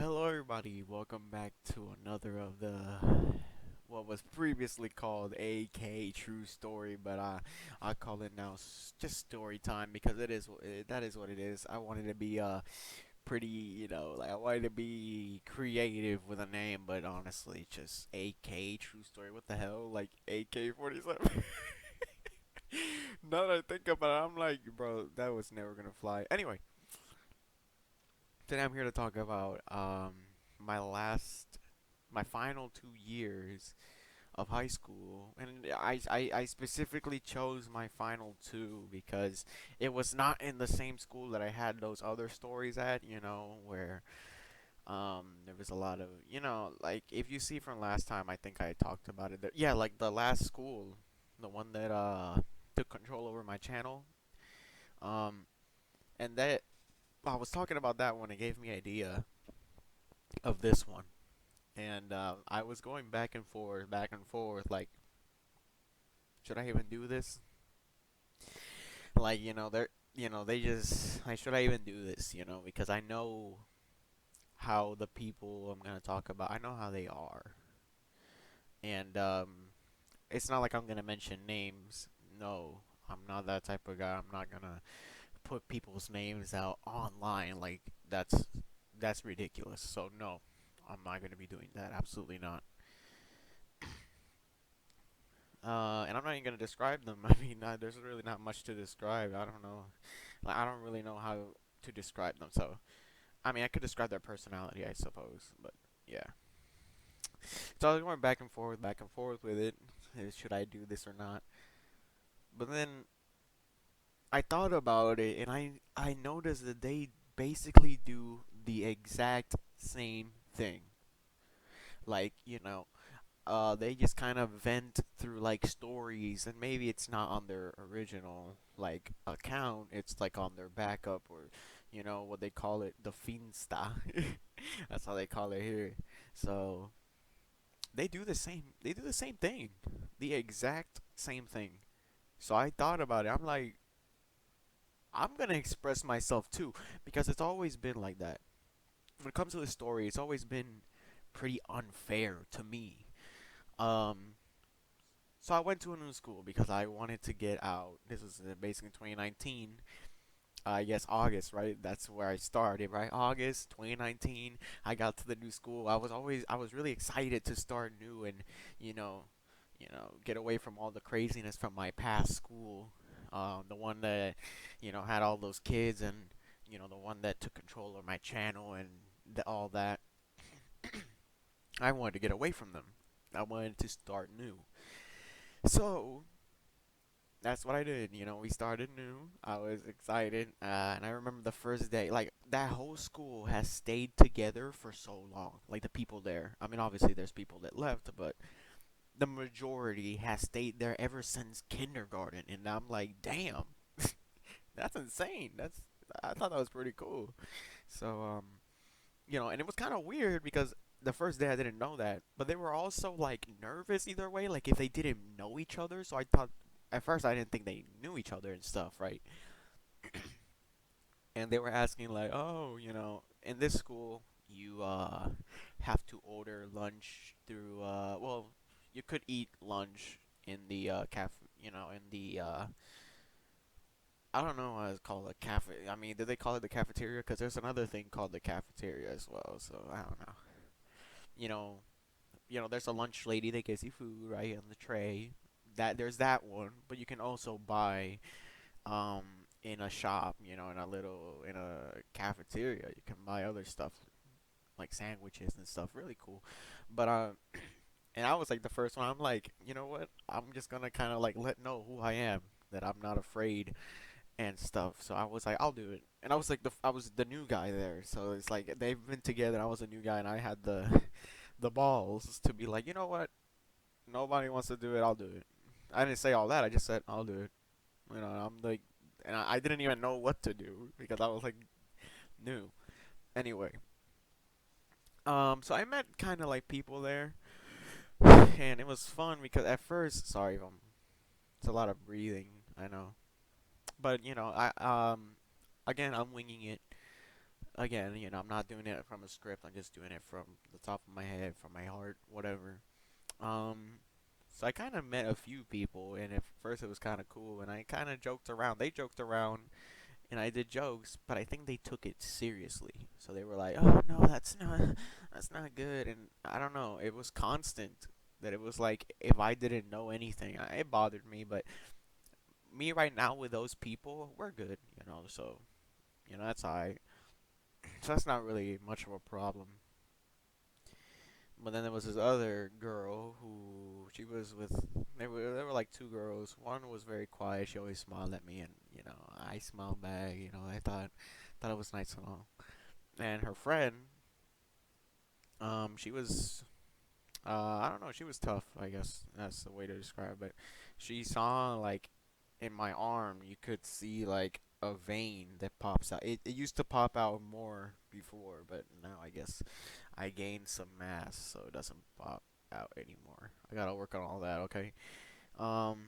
Hello, everybody. Welcome back to another of the what was previously called AK True Story, but I call it now just story time because that is what it is. I wanted to be pretty, like I wanted to be creative with a name, but honestly, just AK True Story. What the hell, like AK-47? Now that I think about it, I'm like, bro, that was never gonna fly. Anyway, today I'm here to talk about my last my final 2 years of high school, and I specifically chose my final two because it was not in the same school that I had those other stories at, where there was a lot of, like if you see from last time, I think I talked about it. Yeah, like the last school, the one that took control over my channel, um, and that I was talking about that when it gave me idea of this one. And I was going back and forth, like, should I even do this? Like, they just, like, should I even do this? Because I know how the people I'm gonna talk about, I know how they are, and it's not like I'm gonna mention names. No, I'm not that type of guy. I'm not gonna put people's names out online. Like, that's ridiculous. So no, I'm not gonna be doing that. Absolutely not. And I'm not even gonna describe them. I mean, there's really not much to describe. I don't know. Like, I don't really know how to describe them. So, I mean, I could describe their personality, I suppose. But yeah. So I was going back and forth with it. Should I do this or not? But then I thought about it, and I noticed that they basically do the exact same thing. Like, they just kind of vent through like stories, and maybe it's not on their original like account. It's like on their backup, or what they call it, the Finsta. That's how they call it here. So they do the same thing, the exact same thing. So I thought about it. I'm like, I'm gonna express myself too, because it's always been like that. When it comes to the story, it's always been pretty unfair to me. Um, So I went to a new school because I wanted to get out. This was basically 2019. I guess August, right? That's where I started, right? August 2019. I got to the new school. I was really excited to start new and, you know, get away from all the craziness from my past school. The one that, had all those kids, and, the one that took control of my channel and all that. I wanted to get away from them. I wanted to start new. So that's what I did. We started new. I was excited, and I remember the first day. Like, that whole school has stayed together for so long. Like, the people there. I mean, obviously there's people that left, but the majority has stayed there ever since kindergarten. And I'm like, damn, that's insane. I thought that was pretty cool. So and it was kind of weird because the first day I didn't know that, but they were also like nervous either way, like if they didn't know each other. So I thought at first I didn't think they knew each other and stuff, right? And they were asking like, "Oh, in this school you have to order lunch through well, you could eat lunch in the in the I don't know why it's called a cafe. I mean, did they call it the cafeteria? Because there's another thing called the cafeteria as well. So I don't know. You know, there's a lunch lady that gives you food right on the tray. There's that one, but you can also buy um in a shop, in a cafeteria, you can buy other stuff like sandwiches and stuff. Really cool. But and I was like the first one. I'm like, you know what? I'm just gonna kind of like let know who I am, that I'm not afraid and stuff. So I was like, I'll do it. And I was like I was the new guy there. So it's like they've been together. I was a new guy, and I had the balls to be like, you know what? Nobody wants to do it. I'll do it. I didn't say all that. I just said I'll do it. I'm like, and I didn't even know what to do because I was like new. Anyway, so I met kind of like people there, and it was fun because at first, sorry, it's a lot of breathing. I know, but again, I'm winging it. again, I'm not doing it from a script. I'm just doing it from the top of my head, from my heart, whatever. Um, so I kind of met a few people, and at first it was kind of cool, and I kind of joked around. They joked around, and I did jokes, but I think they took it seriously. So they were like, "Oh no, that's not good." And I don't know. It was constant that it was like if I didn't know anything, it bothered me. But me right now with those people, we're good, So that's alright. So that's not really much of a problem. But then there was this other girl who she was with. There were like two girls. One was very quiet. She always smiled at me, and I smiled back. I thought it was nice and all. And her friend, she was I don't know. She was tough. I guess that's the way to describe it. She saw like in my arm, you could see like a vein that pops out. It used to pop out more before, but now I guess I gained some mass, so it doesn't pop out anymore. I gotta work on all that. Okay. Um.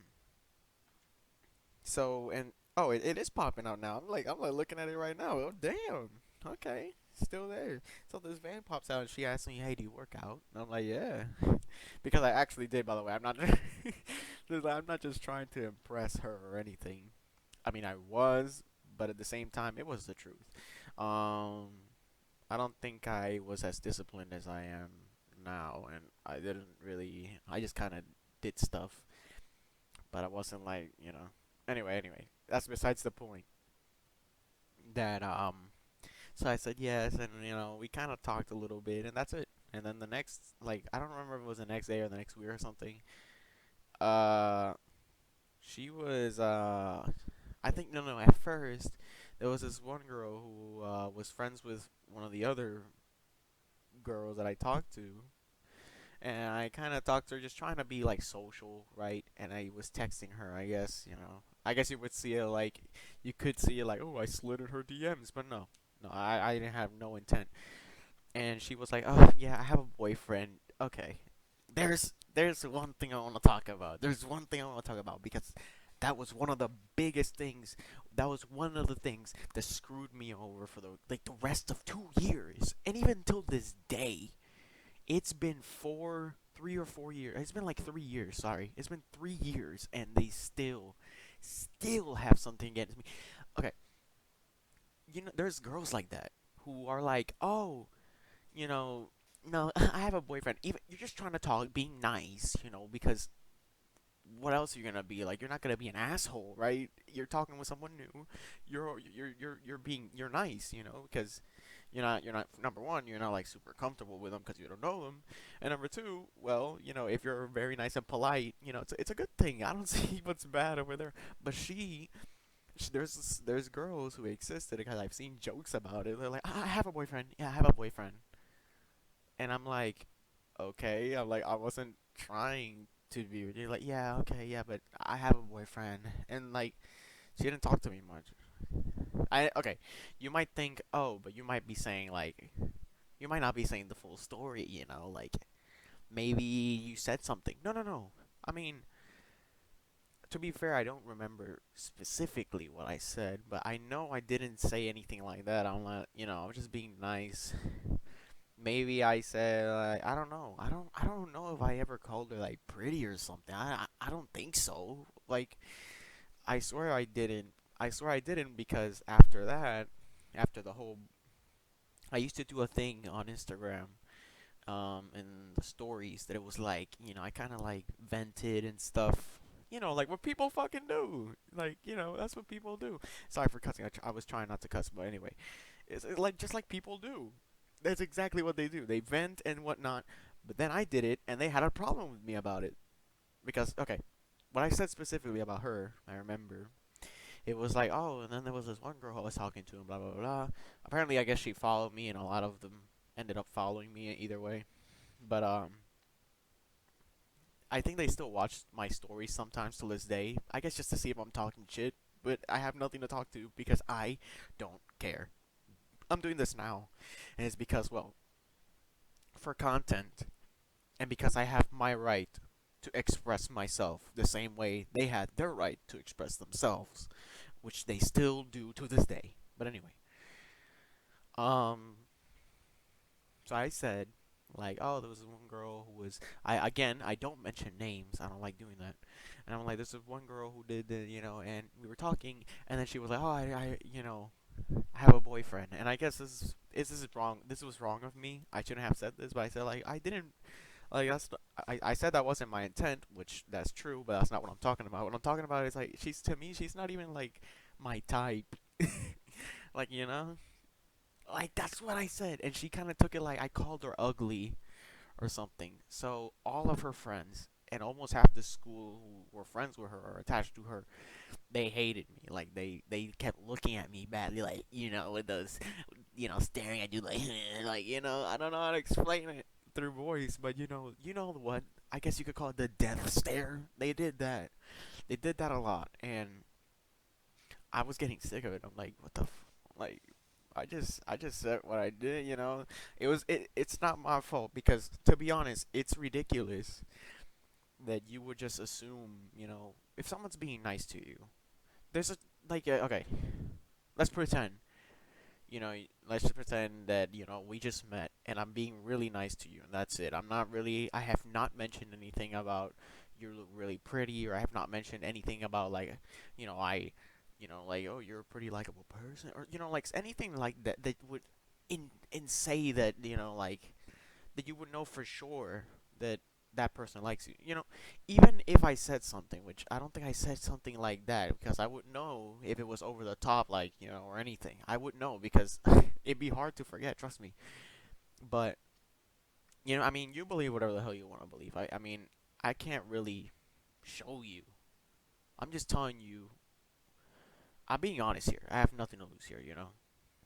So and oh, it is popping out now. I'm like looking at it right now. Oh damn. Okay. Still there. So this van pops out and she asks me, "Hey, do you work out?" And I'm like, "Yeah," because I actually did. By the way, I'm not. I'm not just trying to impress her or anything. I mean, I was, but at the same time, it was the truth. Um, I don't think I was as disciplined as I am now, and I didn't really. I just kind of did stuff, but I wasn't like. Anyway, that's besides the point. That So I said yes, and we kind of talked a little bit, and that's it. And then the next, like, I don't remember if it was the next day or the next week or something. Uh, she was I think no. At first, there was this one girl who was friends with one of the other girls that I talked to, and I kind of talked to her just trying to be like social, right? And I was texting her, I guess, I guess you would see it like you could see it like, oh, I slid in her DMs, but no, no, I didn't have no intent. And she was like, oh yeah, I have a boyfriend. Okay, there's one thing I want to talk about. There's one thing I want to talk about because that was one of the biggest things. That was one of the things that screwed me over for the rest of 2 years, and even till this day. It's been 3 or 4 years. It's been like 3 years. Sorry, it's been 3 years, and they still have something against me. Okay, there's girls like that who are like, oh, you know, no, I have a boyfriend. Even you're just trying to talk, being nice, because what else are you gonna be like? You're not gonna be an asshole, right? You're talking with someone new. You're nice, because you're not number one, you're not like super comfortable with them because you don't know them, and number two, well, if you're very nice and polite, it's a good thing. I don't see what's bad over there. But there's girls who existed because I've seen jokes about it. They're like, I have a boyfriend. Yeah, I have a boyfriend. And I'm like, okay. I'm like, I wasn't trying to be. You're like, yeah, okay, yeah, but I have a boyfriend, and like, she didn't talk to me much. Okay. You might think, oh, but you might be saying like, you might not be saying the full story. Like maybe you said something. No, no, no. I mean, to be fair, I don't remember specifically what I said, but I know I didn't say anything like that. I'm not, I was just being nice. Maybe I said like, I don't know. I don't know if I ever called her like pretty or something. I don't think so. Like I swear I didn't. I swear I didn't because after that, after the whole I used to do a thing on Instagram in the stories that it was like, I kind of like vented and stuff. Like what people fucking do. Like, that's what people do. Sorry for cussing. I was trying not to cuss, but anyway. It's like just like people do. That's exactly what they do. They vent and whatnot. But then I did it, and they had a problem with me about it. Because, okay, what I said specifically about her, I remember, it was like, oh, and then there was this one girl I was talking to, and blah, blah, blah. Apparently, I guess she followed me, and a lot of them ended up following me either way. But, I think they still watch my stories sometimes to this day. I guess just to see if I'm talking shit. But I have nothing to talk to because I don't care. I'm doing this now. And it's because, well, for content, and because I have my right to express myself the same way they had their right to express themselves, which they still do to this day. But anyway, Um, so I said, like, oh, there was this one girl who was, I don't mention names. I don't like doing that. And I'm like, there's this one girl who did the, and we were talking, and then she was like, oh, I have a boyfriend. And I guess this is wrong. This was wrong of me. I shouldn't have said this, but I said, like, I didn't, like, I said that wasn't my intent, which that's true, but that's not what I'm talking about. What I'm talking about is, like, to me, she's not even, like, my type. Like, like, that's what I said. And she kind of took it like I called her ugly or something. So all of her friends and almost half the school who were friends with her or attached to her, they hated me. Like, they kept looking at me badly, like, with those, staring at you like, like, I don't know how to explain it through voice, but what? I guess you could call it the death stare. They did that. They did that a lot, and I was getting sick of it. I'm like, what the, like, I just said what I did. It's not my fault because, to be honest, it's ridiculous that you would just assume, if someone's being nice to you. There's a like okay, let's pretend, let's just pretend that, we just met and I'm being really nice to you and that's it. I have not mentioned anything about you look really pretty, or I have not mentioned anything about, like, I, like, oh, you're a pretty likable person, or, like, anything like that that would say that, like, that you would know for sure that that person likes you. Even if I said something, which I don't think I said something like that, because I would know if it was over the top, like, or anything. I would know because it'd be hard to forget, trust me. But, I mean, you believe whatever the hell you want to believe. I mean, I can't really show you. I'm just telling you. I'm being honest here. I have nothing to lose here.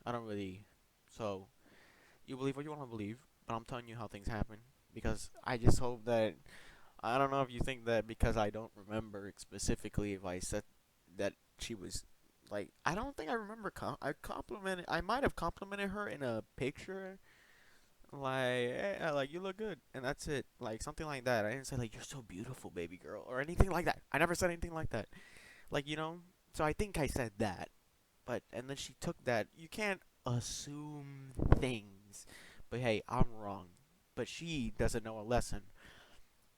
I don't really. So, you believe what you want to believe, but I'm telling you how things happen because I just hope that, I don't know if you think that because I don't remember specifically if I said that she was, like, I don't think I remember I might have complimented her in a picture, like, hey, like, you look good, and that's it, like, something like that. I didn't say, like, you're so beautiful, baby girl, or anything like that. I never said anything like that, like, so I think I said that, but, and then she took that. You can't assume things, but hey, I'm wrong, but she doesn't know a lesson.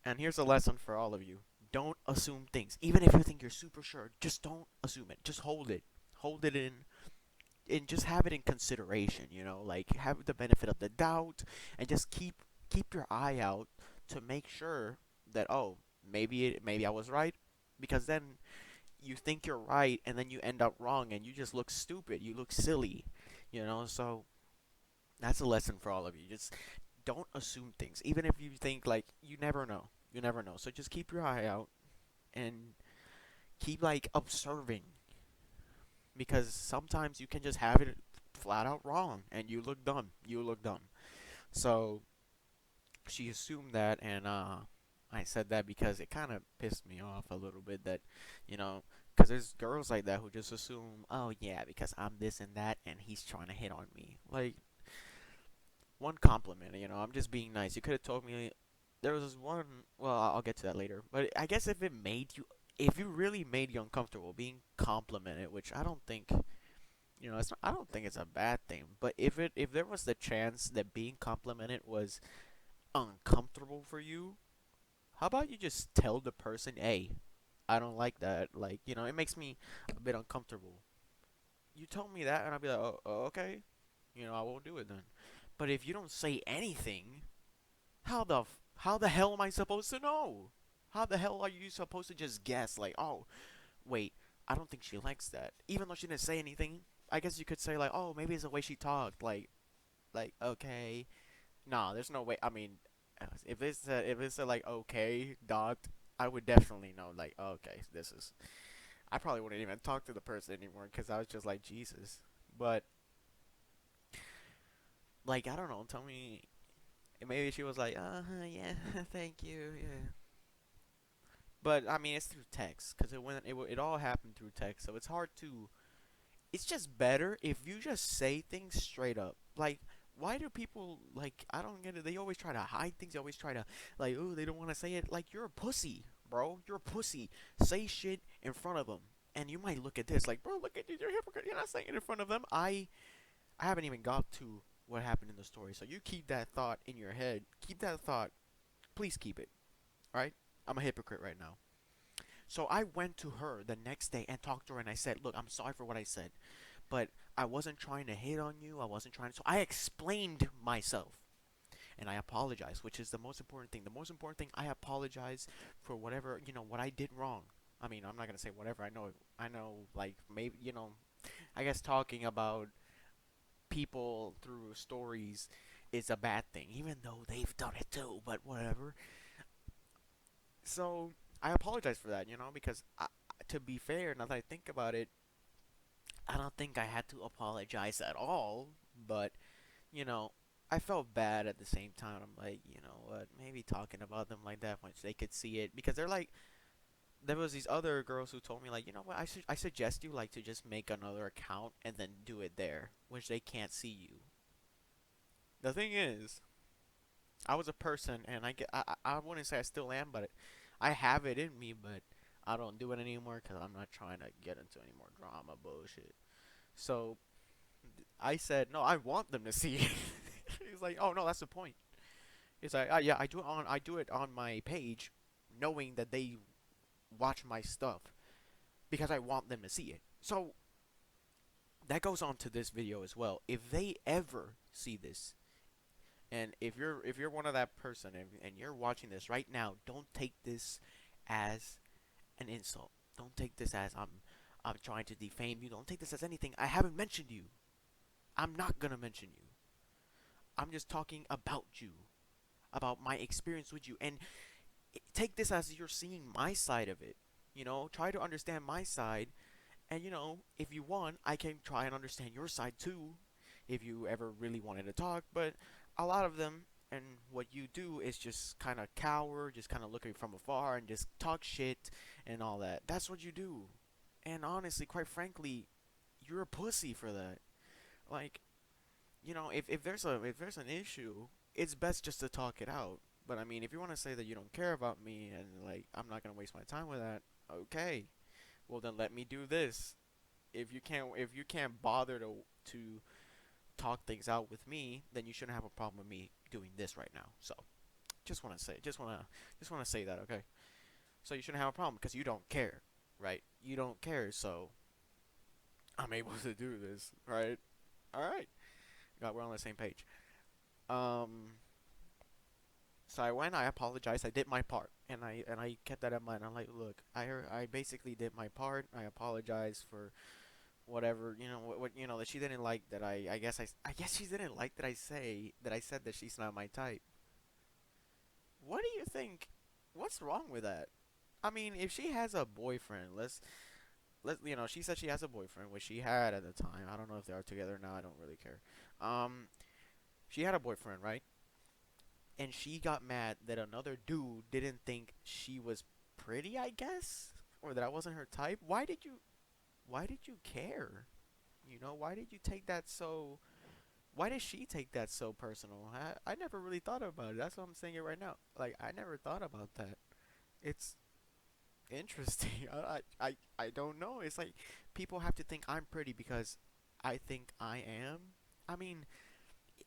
And here's a lesson for all of you. Don't assume things. Even if you think you're super sure, just don't assume it. Just hold it. Hold it in, and just have it in consideration. Like, have the benefit of the doubt, and just keep your eye out to make sure that, oh, maybe I was right, because then you think you're right and then you end up wrong and you just look stupid. You look silly. So that's a lesson for all of you. Just don't assume things. Even if you think, like, you never know. You never know. So just keep your eye out and keep, like, observing, because sometimes you can just have it flat out wrong and you look dumb. You look dumb. So she assumed that, and I said that because it kind of pissed me off a little bit that, because there's girls like that who just assume, oh yeah, because I'm this and that, and he's trying to hit on me. Like, one compliment, I'm just being nice. You could have told me. There was this one. Well, I'll get to that later. But I guess if you really made you uncomfortable being complimented, which I don't think, I don't think it's a bad thing. But if there was the chance that being complimented was uncomfortable for you, how about you just tell the person, hey, I don't like that. Like, it makes me a bit uncomfortable. You told me that, and I'll be like, oh, okay. I won't do it then. But if you don't say anything, how the hell am I supposed to know? How the hell are you supposed to just guess? Like, oh, wait, I don't think she likes that. Even though she didn't say anything, I guess you could say, like, oh, maybe it's the way she talked. Like, okay. Nah, there's no way. I mean, if it's a like, okay dot, I would definitely know, like, okay, this is. I probably wouldn't even talk to the person anymore because I was just like, Jesus. But, like, I don't know. Tell me. Maybe she was like, yeah, thank you, yeah. But I mean, it's through text because it all happened through text, so it's hard to. It's just better if you just say things straight up. Like, why do people, like? I don't get it. They always try to hide things. They always try to, like, oh, they don't want to say it. Like, you're a pussy, bro. You're a pussy. Say shit in front of them, and you might look at this like, bro, look at you. You're a hypocrite. You're not saying it in front of them. I I haven't even got to what happened in the story. So you keep that thought in your head. Keep that thought. Please keep it. All right? I'm a hypocrite right now. So I went to her the next day and talked to her and I said, "Look, I'm sorry for what I said, but I wasn't trying to hit on you. I wasn't trying to." So I explained myself and I apologize, which is the most important thing. The most important thing, I apologize for whatever, what I did wrong. I mean, I'm not gonna say whatever. I know, like maybe, I guess talking about people through stories is a bad thing, even though they've done it too. But whatever. So I apologize for that, because to be fair, now that I think about it, I don't think I had to apologize at all. But you know, I felt bad at the same time. I'm like, you know what? Maybe talking about them like that once they could see it, because they're like, there was these other girls who told me like, you know what? I suggest you like to just make another account and then do it there, which they can't see you. The thing is, I was a person, and I wouldn't say I still am, but I have it in me, but I don't do it anymore because I'm not trying to get into any more drama bullshit. So I said, no, I want them to see it. He's like, oh no, that's the point. It's like, yeah, I do it on my page, knowing that they watch my stuff because I want them to see it. So that goes on to this video as well. If they ever see this, and if you're one of that person and you're watching this right now, don't take this as an insult. Don't take this as I'm trying to defame you. Don't take this as anything. I haven't mentioned you. I'm not gonna mention you. I'm just talking about you, about my experience with you, and take this as you're seeing my side of it. Try to understand my side, and if you want, I can try and understand your side too, if you ever really wanted to talk. But a lot of them, and what you do is just kind of cower, just kind of looking from afar and just talk shit and all that. That's what you do. And honestly, quite frankly, you're a pussy for that. Like, if there's an issue, it's best just to talk it out. But I mean, if you want to say that you don't care about me and like I'm not gonna waste my time with that, okay. Well then let me do this. If you can't bother to talk things out with me, then you shouldn't have a problem with me doing this right now. So just wanna say that, okay? So you shouldn't have a problem because you don't care, right? You don't care, so I'm able to do this, right? All right. God, we're on the same page. Um, So I apologized, I did my part, and I kept that in mind. I'm like, look, I basically did my part. I apologized for whatever, that she didn't like that I guess she didn't like that I said that she's not my type. What do you think? What's wrong with that? I mean, if she has a boyfriend, she said she has a boyfriend, which she had at the time. I don't know if they are together now. I don't really care. Um, she had a boyfriend, right? And she got mad that another dude didn't think she was pretty, I guess, or that I wasn't her type. Why did you care? Why did you take that so why did she take that so personal? I never really thought about it. That's what I'm saying it right now. Like I never thought about that. It's interesting. I don't know. It's like people have to think I'm pretty because I think I am. I mean,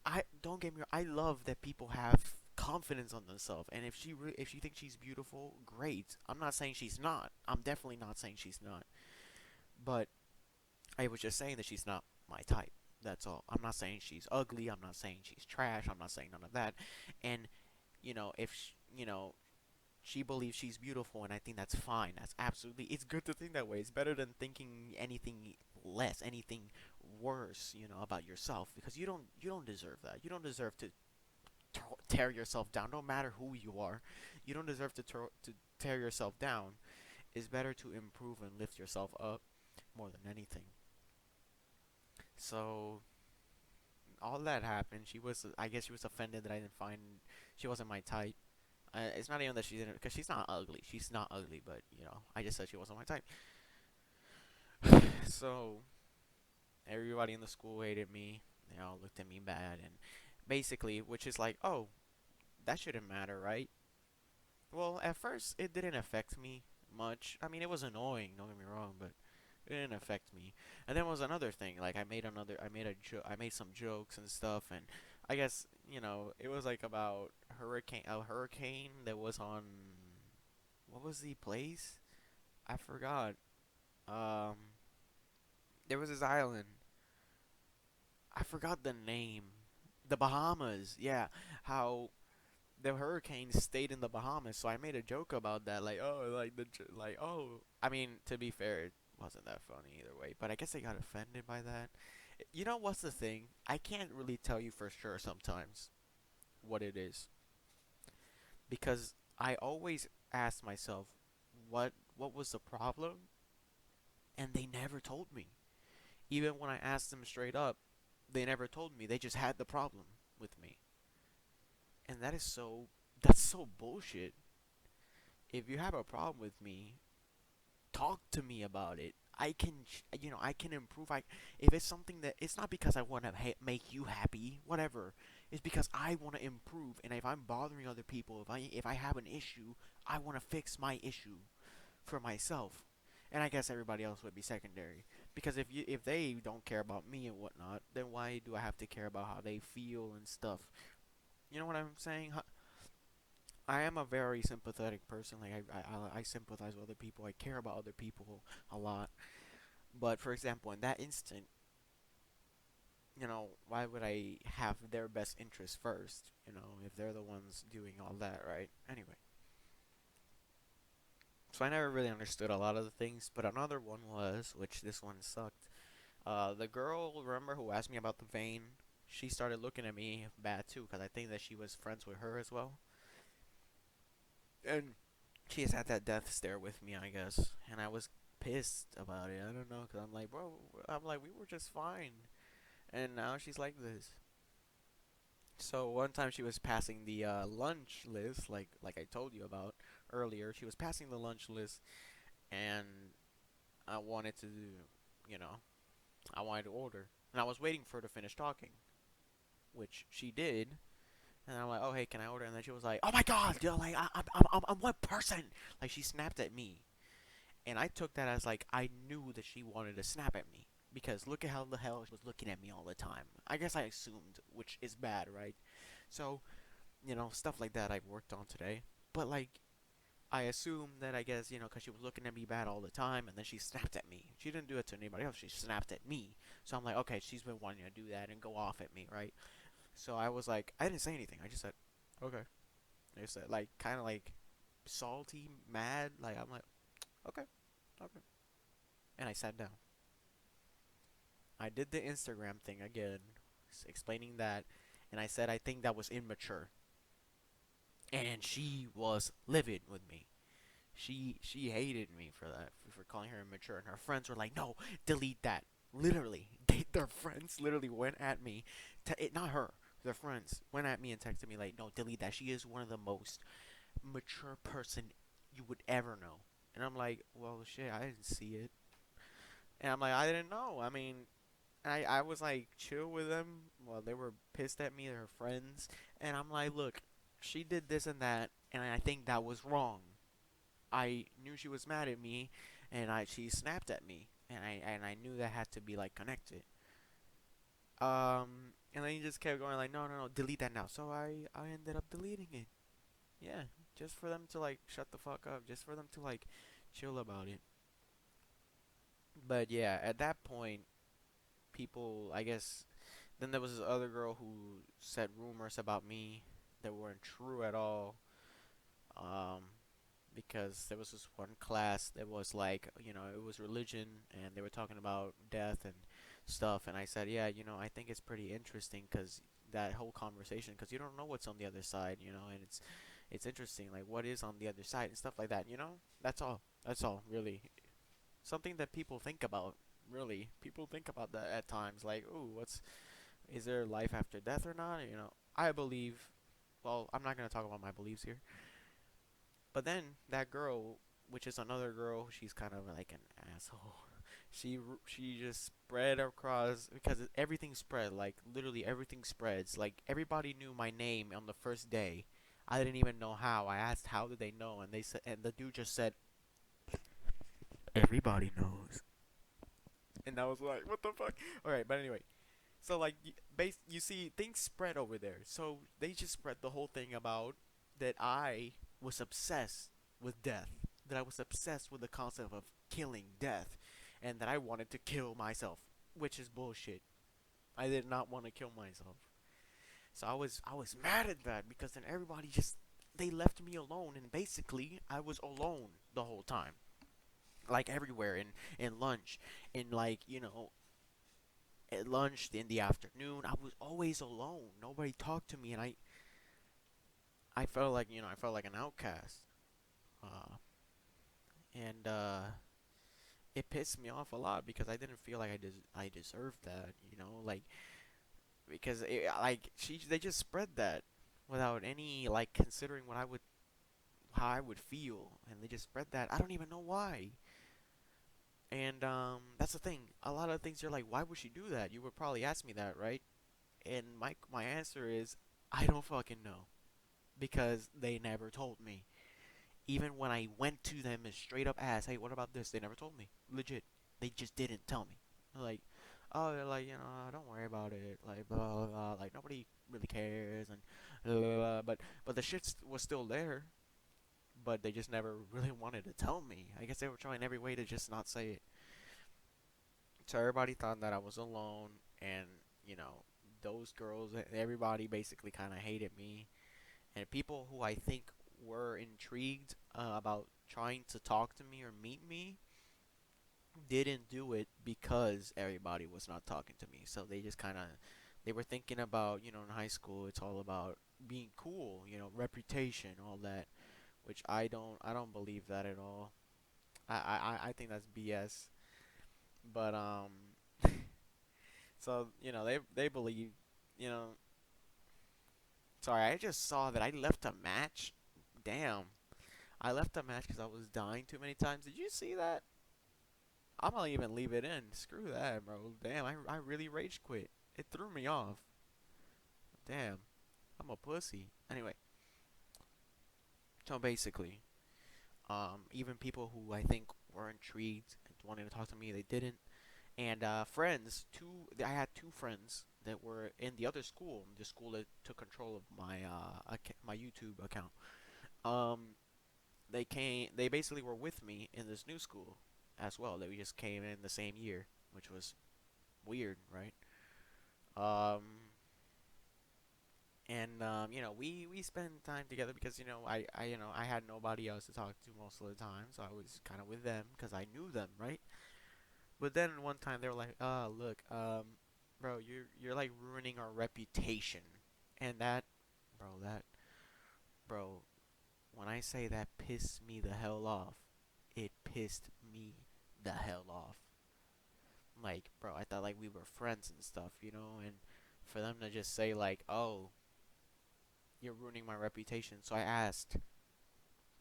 I don't get me wrong. I love that people have confidence on themselves, and if she thinks she's beautiful, great. I'm not saying she's not. I'm definitely not saying she's not. But I was just saying that she's not my type. That's all. I'm not saying she's ugly. I'm not saying she's trash. I'm not saying none of that. And if she believes she's beautiful, and I think that's fine. That's absolutely. It's good to think that way. It's better than thinking anything less, anything worse, about yourself, because you don't deserve that. You don't deserve to tear yourself down, no matter who you are. You don't deserve to tear yourself down. It's better to improve and lift yourself up more than anything. So all that happened. I guess she was offended that I didn't find she wasn't my type. It's not even that she didn't, because she's not ugly. She's not ugly, but I just said she wasn't my type. So everybody in the school hated me. They all looked at me bad, and basically, which is like, oh, that shouldn't matter, right? Well, at first it didn't affect me much. I mean, it was annoying, don't get me wrong, but It didn't affect me. And then was another thing. Like I made some jokes and stuff, and I guess it was like about hurricane that was on what was the place? I forgot. Um, there was this island. I forgot the name. The Bahamas. Yeah, how the hurricane stayed in the Bahamas. So I made a joke about that, like, oh, like like, oh. I mean, to be fair, it wasn't that funny either way. But I guess I got offended by that. You know what's the thing? I can't really tell you for sure sometimes what it is because I always ask myself, what was the problem? And they never told me. Even when I asked them straight up, they never told me. They just had the problem with me. And that's so bullshit. If you have a problem with me, talk to me about it. I can improve. If it's something that it's not because I want to make you happy, whatever. It's because I want to improve. And if I'm bothering other people, if I have an issue, I want to fix my issue for myself. And I guess everybody else would be secondary. Because if they don't care about me and whatnot, then why do I have to care about how they feel and stuff? You know what I'm saying? I am a very sympathetic person. Like I sympathize with other people. I care about other people a lot. But for example, in that instant, why would I have their best interest first? If they're the ones doing all that, right? Anyway, so I never really understood a lot of the things. But another one was, which this one sucked. The girl, remember who asked me about the vein? She started looking at me bad too, because I think that she was friends with her as well. And she has had that death stare with me, I guess, and I was pissed about it. I don't know, cause I'm like, bro, I'm like, we were just fine, and now she's like this. So one time she was passing the lunch list, like I told you about earlier. She was passing the lunch list, and I wanted to, you know, I wanted to order, and I was waiting for her to finish talking, which she did. And I'm like, oh hey, can I order? And then she was like, oh my god, like I'm one person. Like she snapped at me. And I took that as like I knew that she wanted to snap at me because look at how the hell she was looking at me all the time. I guess I assumed, which is bad, right? So, stuff like that I've worked on today. But like I assumed that I guess, cuz she was looking at me bad all the time and then she snapped at me. She didn't do it to anybody else. She snapped at me. So I'm like, okay, she's been wanting to do that and go off at me, right? So I was like, I didn't say anything. I just said, okay. I just said like kind of like salty, mad, like I'm like, okay. Okay. And I sat down. I did the Instagram thing again, explaining that, and I said I think that was immature. And she was livid with me. She hated me for that, for calling her immature. And her friends were like, "No, delete that." Literally, their friends literally went at me. Not her. Their friends went at me and texted me like, "No, delete that. She is one of the most mature person you would ever know." And I'm like, "Well, shit, I didn't see it." And I'm like, "I didn't know. I mean, I was like chill with them while they were pissed at me, their friends, and I'm like, look, she did this and that, and I think that was wrong. I knew she was mad at me, and she snapped at me, and I knew that had to be like connected. And then he just kept going like, no, no, no, delete that now. So I ended up deleting it. Yeah, just for them to like shut the fuck up, just for them to like chill about it. But yeah, at that point, people, I guess, then there was this other girl who said rumors about me that weren't true at all. Um, because there was this one class that was like, it was religion and they were talking about death and stuff. And I said, yeah, I think it's pretty interesting because that whole conversation, because you don't know what's on the other side, and it's interesting, like what is on the other side and stuff like that. That's all. That's all, really. Something that people think about. Really, people think about that at times. Like, ooh, is there life after death or not? I believe. Well, I'm not gonna talk about my beliefs here. But then that girl, which is another girl, she's kind of like an asshole. She just spread across because everything spread. Like literally everything spreads. Like everybody knew my name on the first day. I didn't even know how. I asked how did they know, and they said, and the dude just said, everybody knows. And I was like, what the fuck? All right, but anyway, so like you see things spread over there. So they just spread the whole thing about that I was obsessed with death. That I was obsessed with the concept of killing death, and that I wanted to kill myself, which is bullshit. I did not want to kill myself. So I was mad at that because then everybody just they left me alone and basically I was alone the whole time. Like everywhere in lunch, in like, at lunch in the afternoon, I was always alone. Nobody talked to me and I felt like, I felt like an outcast. Uh and it pissed me off a lot because I didn't feel like I deserved that, like because like they just spread that without any like considering how I would feel, and they just spread that. I don't even know why. And that's the thing. A lot of things you're like, why would she do that? You would probably ask me that, right? And my answer is, I don't fucking know because they never told me. Even when I went to them and straight up asked, hey, what about this? They never told me. Legit, they just didn't tell me. Like, oh, they're like, don't worry about it. Like, blah blah blah. Like nobody really cares, and blah, blah, blah. But the shit was still there, but they just never really wanted to tell me. I guess they were trying every way to just not say it. So everybody thought that I was alone, and you know, those girls, everybody basically kind of hated me, and people who I think were intrigued about trying to talk to me or meet me didn't do it because everybody was not talking to me. So they just kind of they were thinking about, in high school it's all about being cool, reputation, all that, which I don't believe that at all. I think that's BS. But so they believe, you know. Sorry, I just saw that I left a match. Damn, I left a match because I was dying too many times. Did you see that? I'm gonna even leave it in. Screw that, bro. Damn, I really rage quit. It threw me off. Damn, I'm a pussy. Anyway, so basically, even people who I think were intrigued and wanted to talk to me, they didn't. And friends, I had two friends that were in the other school, the school that took control of my YouTube account. Um, they basically were with me in this new school as well. That we just came in the same year, which was weird, right? Um, and we spent time together because I had nobody else to talk to most of the time, so I was kind of with them because I knew them, right? But then one time they were like, look, bro, you're like ruining our reputation," and bro, when I say that pissed me the hell off, it pissed me the hell off. Like, bro, I thought like we were friends and stuff, and for them to just say like, "Oh, you're ruining my reputation." So I asked,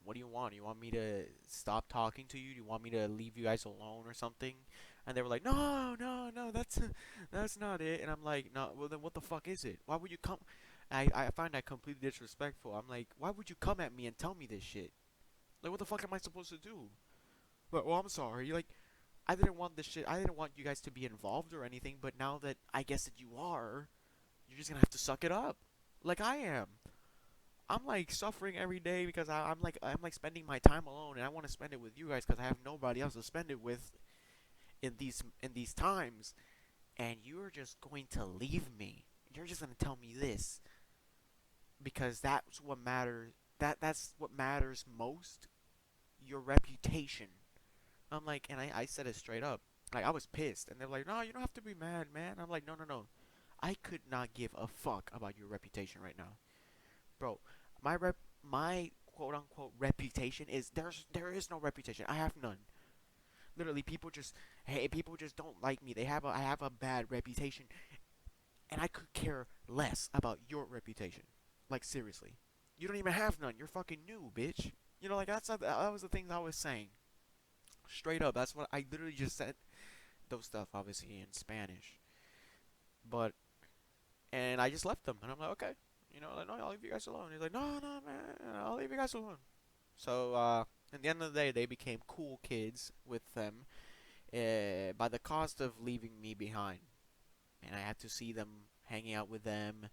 "What do you want? You want me to stop talking to you? Do you want me to leave you guys alone or something?" And they were like, "No, no, no, that's not it." And I'm like, "No, well then what the fuck is it? Why would you come?" I find that completely disrespectful. I'm like, "Why would you come at me and tell me this shit? Like, what the fuck am I supposed to do?" But, well, I'm sorry. Like, I didn't want this shit. I didn't want you guys to be involved or anything. But now that I guess that you are, you're just gonna have to suck it up, like I am. I'm like suffering every day because I'm like spending my time alone, and I want to spend it with you guys because I have nobody else to spend it with in these times. And you're just going to leave me. You're just gonna tell me this because that's what matters. That's what matters most. Your reputation. I'm like, and I said it straight up. Like I was pissed, and they're like, "No, you don't have to be mad, man." I'm like, "No, no, no. I could not give a fuck about your reputation right now, bro. My quote unquote reputation is there is no reputation. I have none. Literally, people just don't like me. I have a bad reputation, and I could care less about your reputation. Like seriously, you don't even have none. You're fucking new, bitch. Like that was the things I was saying straight up. That's what I literally just said. Those stuff obviously in Spanish, but and I just left them, and I'm like, okay, like, no, I'll leave you guys alone. He's like, no, no, man, I'll leave you guys alone. So, at the end of the day, they became cool kids with them, by the cost of leaving me behind. And I had to see them hanging out with them,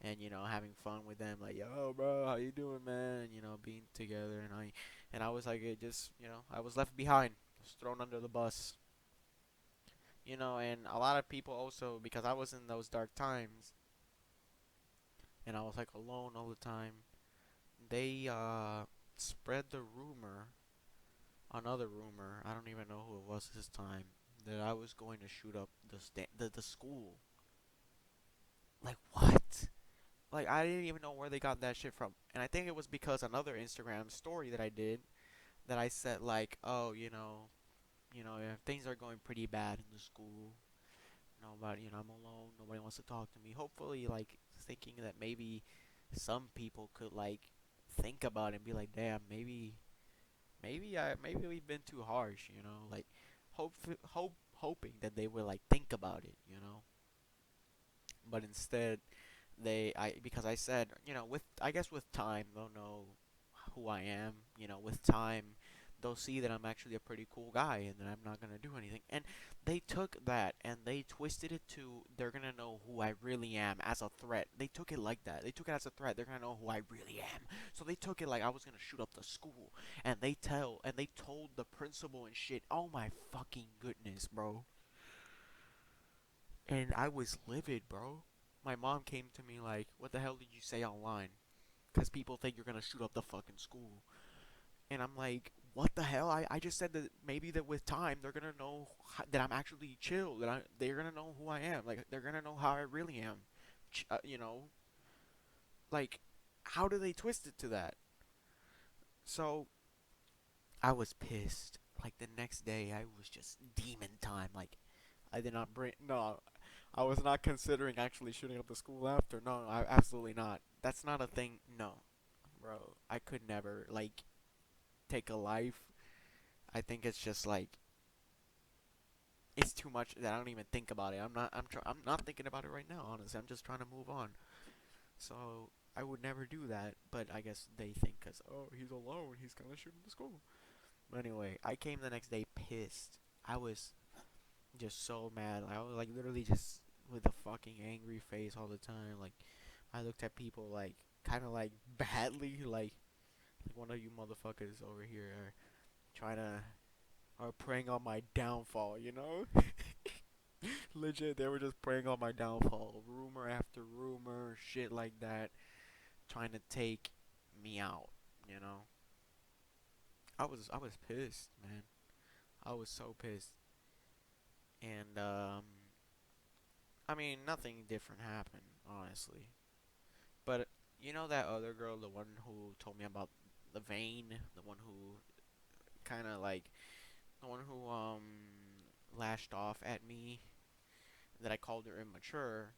and having fun with them, like, yo, bro, how you doing, man? Being together, and I was like, it just, I was left behind, was thrown under the bus. And a lot of people also, because I was in those dark times, and I was like alone all the time. They spread the rumor, another rumor. I don't even know who it was this time, that I was going to shoot up the school. Like what? Like I didn't even know where they got that shit from. And I think it was because another Instagram story that I did, that I said like, oh, if things are going pretty bad in the school, nobody, I'm alone, nobody wants to talk to me. Hopefully, like, thinking that maybe some people could like think about it and be like, damn, maybe we've been too harsh, like hoping that they would like think about it, but instead because I said, with I guess with time they'll know who I am, with time they'll see that I'm actually a pretty cool guy and that I'm not gonna do anything. And they took that and they twisted it to they're gonna know who I really am as a threat. They took it like that. They took it as a threat. They're gonna know who I really am. So they took it like I was gonna shoot up the school. And they told the principal and shit. Oh my fucking goodness, bro. And I was livid, bro. My mom came to me like, "What the hell did you say online? Because people think you're gonna shoot up the fucking school." And I'm like, "What the hell? I just said that maybe that with time they're gonna know that I'm actually chill. They're gonna know who I am. Like they're gonna know how I really am. Like how do they twist it to that?" So I was pissed. Like the next day, I was just demon time. Like I did not bring no. I was not considering actually shooting up the school after. No, I absolutely not. That's not a thing. No, bro. I could never like take a life. I think it's just like it's too much that I don't even think about it. I'm not thinking about it right now, honestly. I'm just trying to move on. So I would never do that, but I guess they think cuz oh, he's alone, he's going to shoot up the school. But anyway, I came the next day pissed. I was just so mad. I was like literally just with a fucking angry face all the time. Like I looked at people like kind of like badly, like one of you motherfuckers over here are trying to are preying on my downfall. Legit, they were just preying on my downfall. Rumor after rumor, shit like that, trying to take me out. You know, I was pissed, man. I was so pissed, and I mean nothing different happened, honestly. But that other girl, the one who told me about the vein, the one who kind of like the one who lashed off at me, that I called her immature.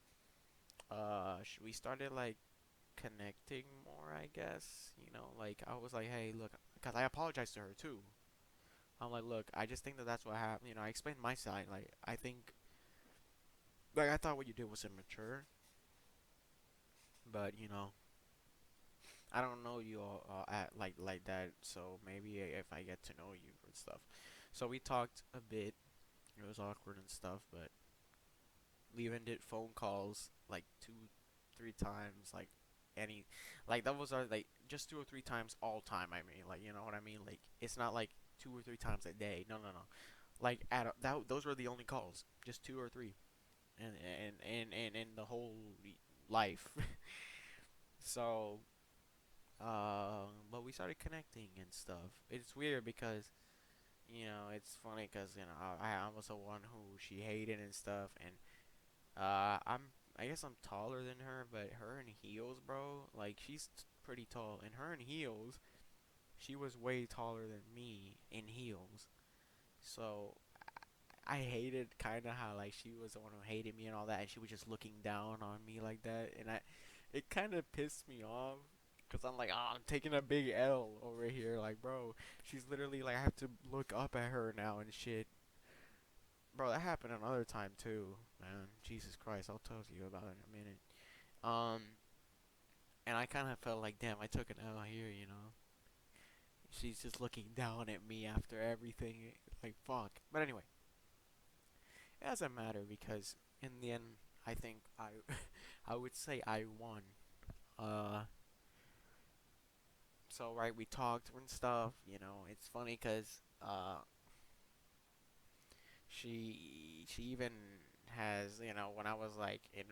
We started like connecting more, I guess. Like I was like, hey, look, because I apologized to her too. I'm like, look, I just think that that's what happened. I explained my side. Like I think, like I thought what you did was immature, but I don't know you all at like that, so maybe if I get to know you and stuff. So we talked a bit. It was awkward and stuff, but we even did phone calls like two, three times, like any, like that was our like just two or three times all time. I mean, like what I mean. Like it's not like two or three times a day. No, no, no. Like those were the only calls, just two or three, and in the whole life. So but we started connecting and stuff. It's weird because it's funny because I was the one who she hated and stuff, and I guess I'm taller than her, but her in heels, bro, like she's pretty tall, and her in heels, she was way taller than me in heels. So I hated kind of how like she was the one who hated me and all that, and she was just looking down on me like that, and it kind of pissed me off. Cause I'm like, oh, I'm taking a big L over here. Like, bro, she's literally like, I have to look up at her now and shit. Bro, that happened another time too, man. Jesus Christ, I'll tell you about it in a minute. Um, and I kind of felt like, damn, I took an L here. She's just looking down at me after everything. Like, fuck. But anyway, It doesn't matter because in the end, I think I would say I won. Uh, so right, we talked and stuff. It's funny because she even has when I was like in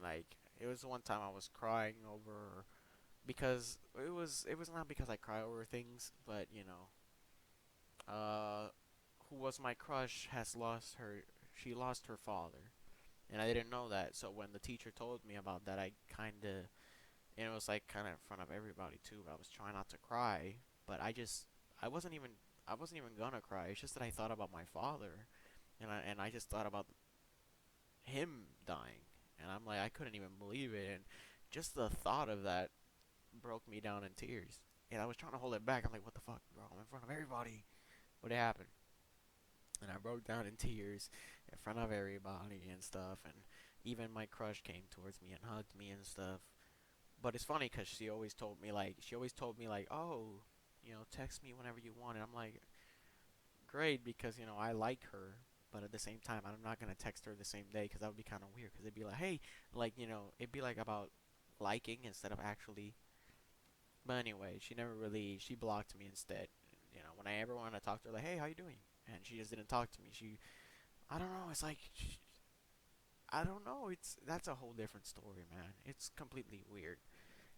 like it was one time I was crying over because it was not because I cry over things, but uh, who was my crush has lost her. She lost her father, and I didn't know that. So when the teacher told me about that, I kind of, and it was like kind of in front of everybody too. I was trying not to cry, but I wasn't even, I wasn't even gonna cry. It's just that I thought about my father, and I just thought about him dying, and I'm like, I couldn't even believe it, and just the thought of that broke me down in tears. And I was trying to hold it back. I'm like, what the fuck, bro? I'm in front of everybody. What happened? And I broke down in tears in front of everybody and stuff. And even my crush came towards me and hugged me and stuff. But it's funny because she always told me like, oh, text me whenever you want. And I'm like, great, because I like her. But at the same time, I'm not gonna text her the same day because that would be kind of weird. Because it'd be like, hey, like it'd be like about liking instead of actually. But anyway, she blocked me instead. When I ever wanted to talk to her, like, hey, how you doing? And she just didn't talk to me. I don't know. It's like, I don't know. That's a whole different story, man. It's completely weird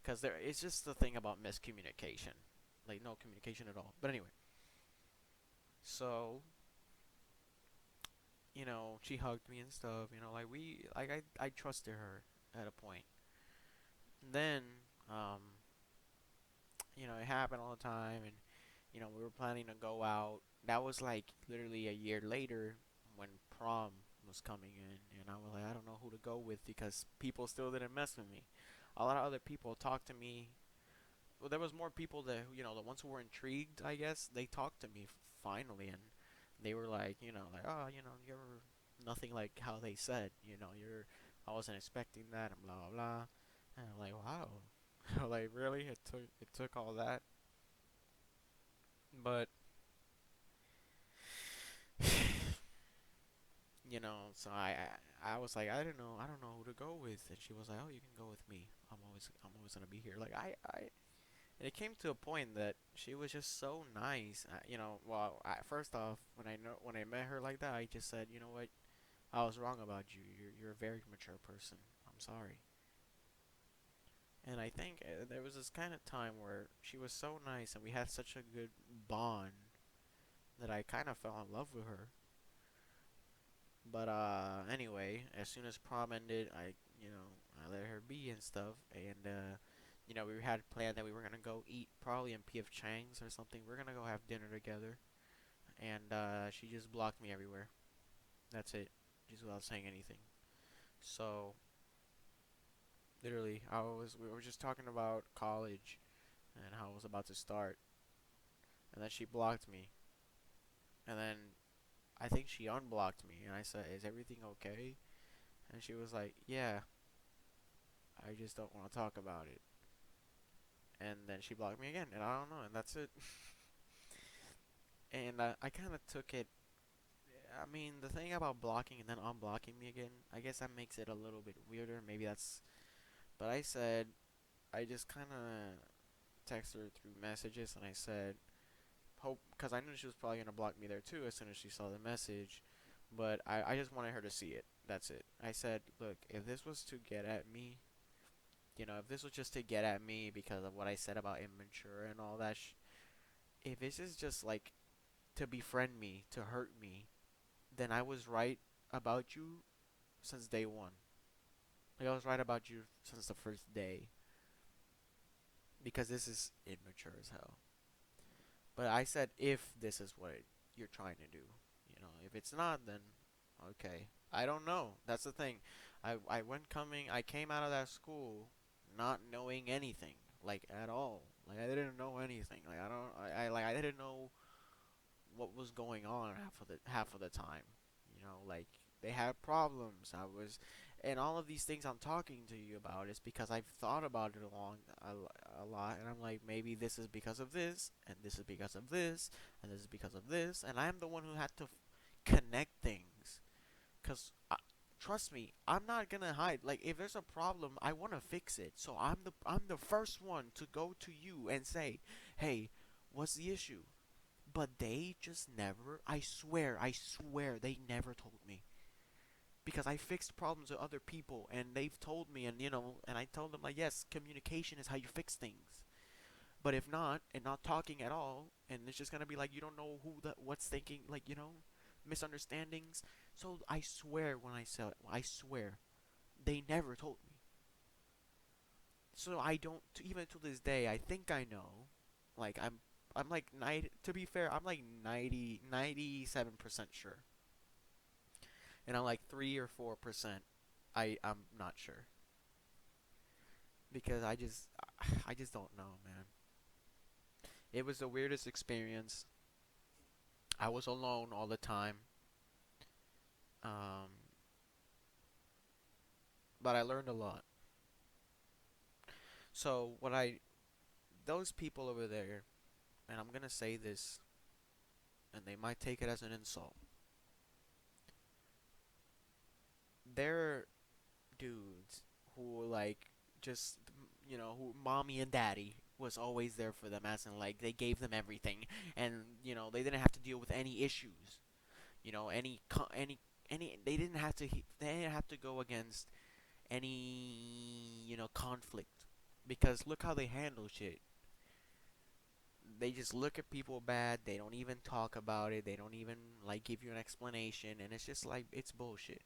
because it's just the thing about miscommunication, like no communication at all. But anyway, so she hugged me and stuff. Like I trusted her at a point. Then, um, it happened all the time, and we were planning to go out. That was like literally a year later when prom was coming in, and I was like, I don't know who to go with because people still didn't mess with me. A lot of other people talked to me. Well, there was more people that the ones who were intrigued, I guess, they talked to me finally, and they were like, like, oh, you're nothing like how they said. I wasn't expecting that, and blah blah blah. And I'm like, wow, like really, it took all that, but so I was like, I don't know who to go with, and she was like, oh, you can go with me. I'm always gonna be here. Like and it came to a point that she was just so nice. Well, first off, when I met her like that, I just said, you know what, I was wrong about you. You're a very mature person. I'm sorry. And I think there was this kind of time where she was so nice, and we had such a good bond that I kind of fell in love with her. But anyway, as soon as prom ended, I let her be and stuff, and we had planned that we were gonna go eat probably in P.F. Chang's or something. We're gonna go have dinner together, and she just blocked me everywhere. That's it, just without saying anything. So literally, we were just talking about college and how it was about to start, and then she blocked me, and then I think she unblocked me, and I said, "Is everything okay?" And she was like, "Yeah, I just don't want to talk about it." And then she blocked me again, and I don't know, and that's it. And I kind of took it. I mean, the thing about blocking and then unblocking me again, I guess that makes it a little bit weirder. Maybe that's. But I said, I just kind of texted her through messages, and I said, hope, because I knew she was probably gonna block me there too as soon as she saw the message. But I just wanted her to see it. That's it. I said, look, if this was to get at me, if this was just to get at me because of what I said about immature and all that, if this is just like to befriend me, to hurt me, then I was right about you since day one. Like I was right about you since the first day because this is immature as hell. But I said if this is what you're trying to do, if it's not, then okay. I don't know. That's the thing. I came out of that school not knowing anything, like at all. Like I didn't know anything. Like I don't, like I didn't know what was going on half of the time. Like they had problems. And all of these things I'm talking to you about is because I've thought about it a lot, and I'm like, maybe this is because of this, and this is because of this, and this is because of this, and I'm the one who had to connect things. Cause trust me, I'm not gonna hide. Like if there's a problem, I wanna fix it. So I'm the first one to go to you and say, "Hey, what's the issue?" But they just never. I swear, they never told me. Because I fixed problems with other people, and they've told me, and and I told them like, yes, communication is how you fix things. But if not, and not talking at all, and it's just gonna be like you don't know what's thinking, like misunderstandings. So I swear when I say, I swear, they never told me. So I don't, even to this day, I think I know. Like I'm like 90, to be fair, I'm like 97% sure. And I'm like 3 or 4%. I'm not sure because I just don't know, man. It was the weirdest experience. I was alone all the time. Um, but I learned a lot. So what I those people over there, and I'm gonna say this, and they might take it as an insult. They're dudes who like just who mommy and daddy was always there for them, as in like they gave them everything, and they didn't have to deal with any issues. Any they didn't have to they didn't have to go against any conflict, because look how they handle shit. They just look at people bad. They don't even talk about it. They don't even like give you an explanation, and it's just like it's bullshit.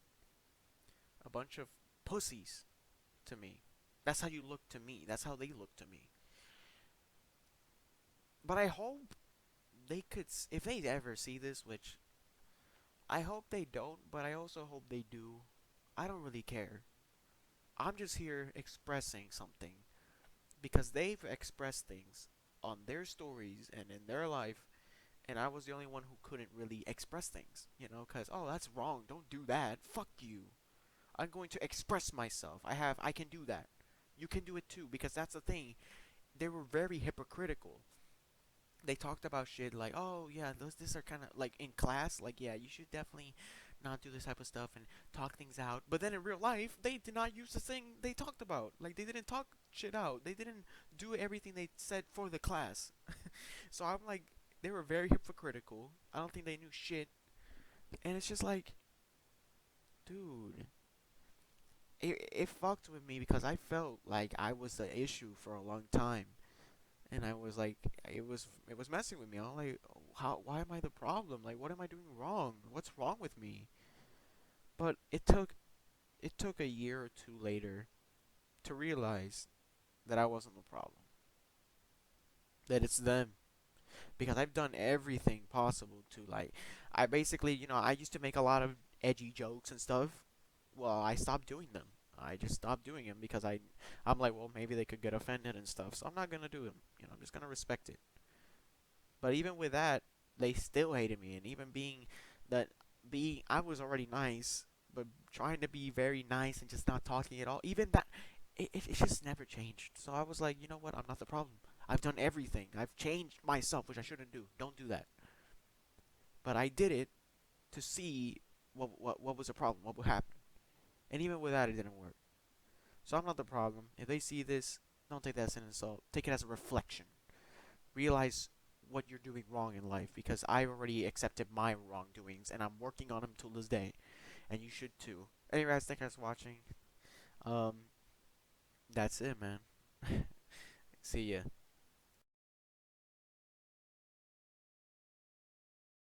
A bunch of pussies to me. That's how you look to me. That's how they look to me. But I hope they could, if they ever see this, which I hope they don't, but I also hope they do. I don't really care. I'm just here expressing something because they've expressed things on their stories and in their life, and I was the only one who couldn't really express things, because, oh, that's wrong, don't do that, fuck you. I'm going to express myself. I can do that. You can do it too, because that's the thing. They were very hypocritical. They talked about shit like, oh yeah, those this are kind of like in class, like yeah, you should definitely not do this type of stuff and talk things out. But then in real life, they did not use the thing they talked about. Like they didn't talk shit out. They didn't do everything they said for the class. So I'm like, they were very hypocritical. I don't think they knew shit, and it's just like, dude, it fucked with me because I felt like I was the issue for a long time. And I was like, it was messing with me. I'm like, how? Why am I the problem? Like, what am I doing wrong? What's wrong with me? But it took a year or two later to realize that I wasn't the problem. That it's them, because I've done everything possible to like. I basically, I used to make a lot of edgy jokes and stuff. Well, I stopped doing them. I just stopped doing them because I'm like, well, maybe they could get offended and stuff, so I'm not gonna do them. I'm just gonna respect it. But even with that, they still hated me, and even that being I was already nice, but trying to be very nice and just not talking at all, even that, it just never changed. So I was like, you know what? I'm not the problem. I've done everything. I've changed myself, which I shouldn't do. Don't do that. But I did it to see what was the problem, what would happen. And even with that, it didn't work. So I'm not the problem. If they see this, don't take that as an insult. Take it as a reflection. Realize what you're doing wrong in life, because I've already accepted my wrongdoings and I'm working on them till this day, and you should too. Anyways, thank you guys for watching. Um, that's it, man. See ya.